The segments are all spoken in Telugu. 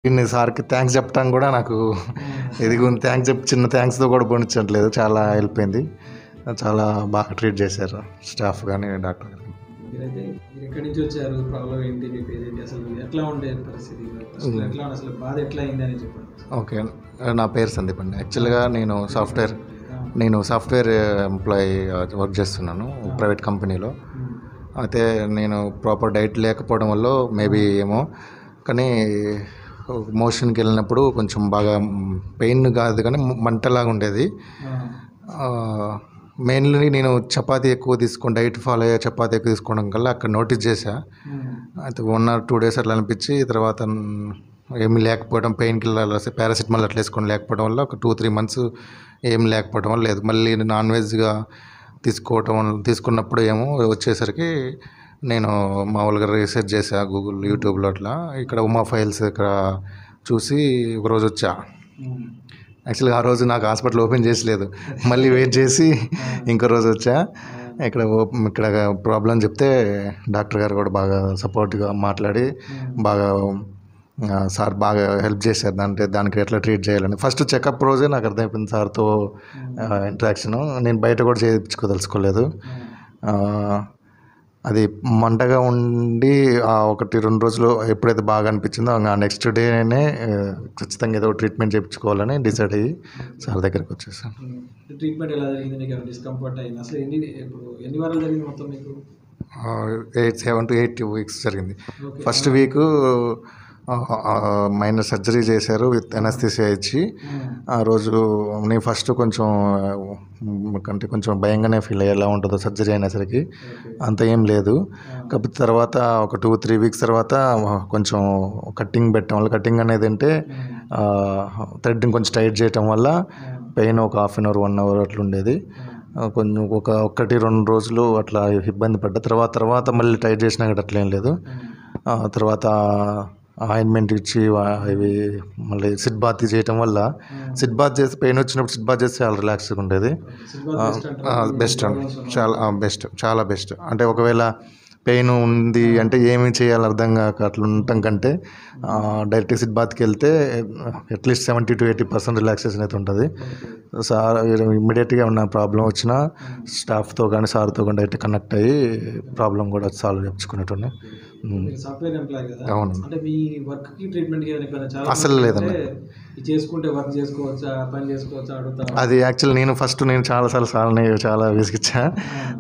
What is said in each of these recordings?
దీన్ని సార్కి థ్యాంక్స్ చెప్పడానికి కూడా నాకు థ్యాంక్స్ చిన్న థ్యాంక్స్తో కూడా పోనిచ్చట్లేదు. చాలా హెల్ప్ అయింది. చాలా బాగా ట్రీట్ చేశారు స్టాఫ్ కానీ డాక్టర్ గారు. మీరైతే మీరు ఎక్కడి నుంచి వచ్చారు, ప్రాబ్లం ఏంటి, మీ పేరేంటి, అసలు ఎట్లా ఉండే పరిస్థితి, ఎట్లా అసలు బాధ ఎట్లా అయింది అని చెప్పండి. ఓకే, నా పేరు సందీప్ అండి. యాక్చువల్గా నేను సాఫ్ట్వేర్ ఎంప్లాయీ వర్క్ చేస్తున్నాను ప్రైవేట్ కంపెనీలో. అయితే నేను ప్రాపర్ డైట్ లేకపోవడం వల్ల మేబీ ఏమో, కానీ మోషన్కి వెళ్ళినప్పుడు కొంచెం బాగా పెయిన్ కాదు కానీ మంటలాగా ఉండేది. మెయిన్లీ నేను చపాతీ ఎక్కువ డైట్ ఫాలో అయ్యే చపాతీ ఎక్కువ తీసుకోవడం వల్ల అక్కడ నోటీస్ చేశా. అయితే 1 or 2 days అట్లా అనిపించి తర్వాత ఏమీ లేకపోవడం, పెయిన్ కిల్లర్ పారాసిటమాల్ అట్లా వేసుకొని లేకపోవడం వల్ల ఒక 2-3 months ఏం లేకపోవడం వల్ల లేదు. మళ్ళీ నాన్ వెజ్గా తీసుకున్నప్పుడు ఏమో వచ్చేసరికి నేను మామూలుగా రీసెర్చ్ చేశా గూగుల్, యూట్యూబ్లో. అట్లా ఇక్కడ ఉమా ఫైల్స్ ఇక్కడ చూసి ఒకరోజు వచ్చా. యాక్చువల్గా ఆ రోజు నాకు హాస్పిటల్ ఓపెన్ చేసలేదు, మళ్ళీ వెయిట్ చేసి ఇంకో రోజు వచ్చా. ఇక్కడ ప్రాబ్లం చెప్తే డాక్టర్ గారు కూడా బాగా సపోర్ట్గా మాట్లాడి బాగా సార్ బాగా హెల్ప్ చేశారు. దానికి ఎట్లా ట్రీట్ చేయాలని ఫస్ట్ చెకప్ రోజే నాకు అర్థమైపోయింది సార్తో ఇంటరాక్షన్. నేను బయట కూడా చేయించుకోదలుచుకోలేదు. అది మంటగా ఉండి 1-2 రోజులు ఎప్పుడైతే బాగా అనిపించిందో ఆ నెక్స్ట్ డేనే ఖచ్చితంగా ఏదో ట్రీట్మెంట్ చేయించుకోవాలని డిసైడ్ అయ్యి సార్ దగ్గరికి వచ్చేసాను. ట్రీట్మెంట్ ఎలా జరిగింది, నీకు డిస్కంఫర్ట్ అయింది, అసలు ఎన్ని వారాలు జరిగింది మొత్తం మీకు? 7 to 8 weeks జరిగింది. ఫస్ట్ వీక్ మైనర్ సర్జరీ చేశారు విత్ ఎనస్థీసియా ఇచ్చి. ఆ రోజు నేను ఫస్ట్ కొంచెం భయంగానే ఫీల్ అయ్యి ఎలా ఉంటుందో సర్జరీ అయినసరికి, అంత ఏం లేదు. కాకపోతే తర్వాత ఒక 2-3 weeks తర్వాత కొంచెం కట్టింగ్ పెట్టడం వల్ల, కట్టింగ్ అనేది అంటే థ్రెడ్ని కొంచెం టైట్ చేయటం వల్ల పెయిన్ ఒక 1/2 hour 1 hour అట్లా ఉండేది. కొంచెం 1-2 రోజులు అట్లా ఇబ్బంది పడ్డా. తర్వాత మళ్ళీ టైట్ చేసినా కూడా అట్లేం లేదు. తర్వాత ఆయింట్మెంట్ ఇచ్చి ఇవి మళ్ళీ సిట్ బాత్ చేయటం వల్ల, సిట్ బాత్ చేసి పెయిన్ వచ్చినప్పుడు సిట్ బాత్ చేస్తే చాలా రిలాక్స్గా ఉండేది. బెస్ట్ అండి, చాలా బెస్ట్. అంటే ఒకవేళ పెయిన్ ఉంది అంటే ఏమి చేయాలి అర్థం కాక అట్లా ఉండటం కంటే డైరెక్ట్ సిట్ బాత్కి వెళ్తే అట్లీస్ట్ 70 to 80% రిలాక్సేషన్ అయితే ఉంటుంది. సార్ ఇమ్మీడియట్గా ఉన్న ప్రాబ్లం వచ్చినా స్టాఫ్తో కానీ సార్తో కానీ డైరెక్ట్ కనెక్ట్ అయ్యి ప్రాబ్లం కూడా సాల్వ్ చేయించుకునేటోని. సాఫ్ట్వేర్ ఎంప్లాయీ కదా, అవును. అంటే మీ వర్క్కి ట్రీట్మెంట్కి అసలు లేదన్న, చేసుకుంటే వర్క్ చేసుకోవచ్చా, పని చేసుకోవచ్చా అడుగుతా. అది యాక్చువల్ నేను చాలా విసిగిచ్చా.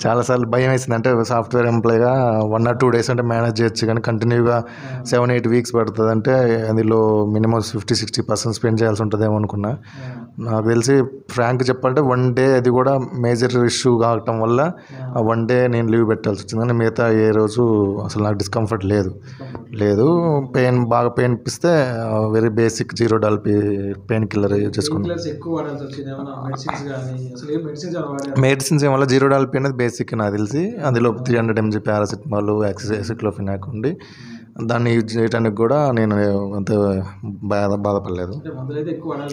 చాలాసార్లు భయం వేసింది. అంటే సాఫ్ట్వేర్ ఎంప్లాయీగా 1 or 2 days అంటే మేనేజ్ చేయొచ్చు, కానీ కంటిన్యూగా 7-8 weeks పడుతుంది అంటే అందులో మినిమం 50-60% స్పెండ్ చేయాల్సి ఉంటుందేమో అనుకున్నా. నాకు తెలిసి ఫ్రాంక్ చెప్పాలంటే 1 day అది కూడా మేజర్ ఇష్యూ కావటం వల్ల 1 day నేను లీవ్ పెట్టాల్సి వచ్చింది. కానీ మిగతా ఏ రోజు అసలు నాకు డిస్కంఫర్ట్ లేదు. బాగా పెయిన్ అనిపిస్తే very basic $0 pain killer use చేసుకున్నాను. మెడిసిన్స్ ఏమన్నా $0 అనేది బేసిక్ నాకు తెలిసి. అందులో 300 mg పారాసిటమాల్, యాసిక్లోఫెనాక్ ఉండి దాన్ని యూజ్ చేయడానికి కూడా నేను అంత బాధపడలేదు,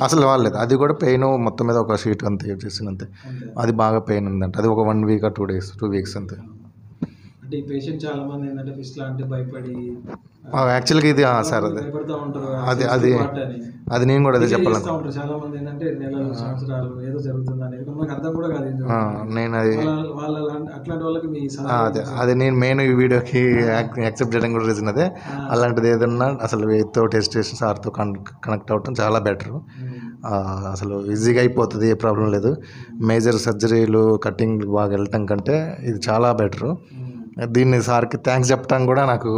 అసలు వాడలేదు. అది కూడా పెయిన్ మొత్తం మీద ఒక షీట్ అంతే యూజ్ చేసింది అంతే. అది బాగా పెయిన్ ఉందంటే అది ఒక 1 week or 2 weeks అంతే. అంటే ఈ పేషెంట్ చాలా మంది ఏంటంటే ఫిస్ట్ లాంటి భయపడి యాక్చువల్గా ఇది సార్ అది నేను కూడా అదే చెప్పాలి. చాలా మంది ఏంటంటే నెలలు సంవత్సరాలు ఏదో జరుగుతుంది అనేది మనకు అర్థం కూడా కాదు. నేను అది అట్లాంటి వాళ్ళకి మీ అది నేను మెయిన్ ఈ వీడియోకి యాక్సెప్ట్ చేయడం కూడా రీజన్ అదే. అలాంటిది ఏదన్నా అసలు వేతో టెస్ట్ చేసి సార్తో కనెక్ట్ అవ్వటం చాలా బెటర్. అసలు ఈజీగా అయిపోతుంది, ఏ ప్రాబ్లం లేదు. మేజర్ సర్జరీలు కటింగ్ బాగా వెళ్ళటం కంటే ఇది చాలా బెటరు. దీన్ని సార్కి థ్యాంక్స్ చెప్పడానికి కూడా నాకు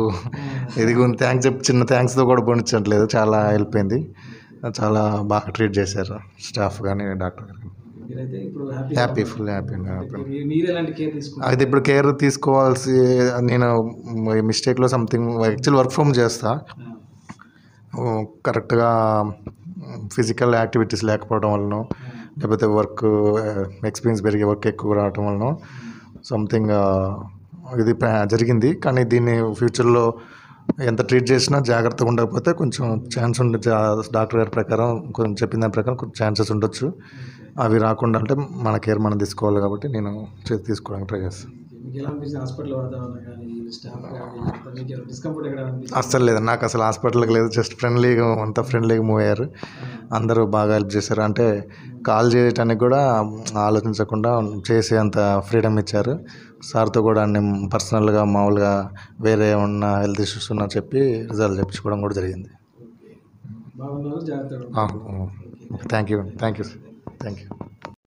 చిన్న థ్యాంక్స్తో కూడా పోనిచ్చట్లేదు. చాలా హెల్ప్ అయింది. చాలా బాగా ట్రీట్ చేశారు స్టాఫ్ కానీ డాక్టర్ గారు. Full happy. అయితే ఇప్పుడు కేర్ తీసుకోవాల్సి, నేను మిస్టేక్లో సంథింగ్ యాక్చువల్ వర్క్ ఫ్రమ్ చేస్తా, కరెక్ట్గా ఫిజికల్ యాక్టివిటీస్ లేకపోవడం వలన, లేకపోతే ఎక్స్పీరియన్స్ పెరిగే వర్క్ ఎక్కువ రావటం వలన సంథింగ్ ఇది జరిగింది. కానీ దీన్ని ఫ్యూచర్లో ఎంత ట్రీట్ చేసినా జాగ్రత్తగా ఉండకపోతే కొంచెం ఛాన్స్ ఉండే, డాక్టర్ గారి ప్రకారం కొంచెం చెప్పిన దాని ప్రకారం కొంచెం ఛాన్సెస్ ఉండొచ్చు. అవి రాకుండా అంటే మన కేర్ మనం తీసుకోవాలి కాబట్టి నేను తీసుకోవడానికి ట్రై చేస్తాను. మీకు ఎలా అనిపించింది హాస్పిటల్ వాతావరణం కానీ స్టాఫ్ కానీ మీకు డిస్కంఫర్ట్ ఎక్కడ అనిపించింది? అస్సలు లేదు, నాకు అసలు హాస్పిటల్కి లేదు, జస్ట్ ఫ్రెండ్లీగా అంతా ఫ్రెండ్లీగా మూవ్ అయ్యారు. అందరూ బాగా హెల్ప్ చేశారు. అంటే కాల్ చేయటానికి కూడా ఆలోచించకుండా చేసే అంత ఫ్రీడమ్ ఇచ్చారు. సార్తో కూడా అన్ని పర్సనల్గా మామూలుగా వేరే ఉన్న హెల్త్ ఇష్యూస్ ఉన్నా చెప్పి రిజల్ట్ చెప్పించుకోవడం కూడా జరిగింది. బాగున్నారు, జాగ్రత్తగా thank you sir, thank you.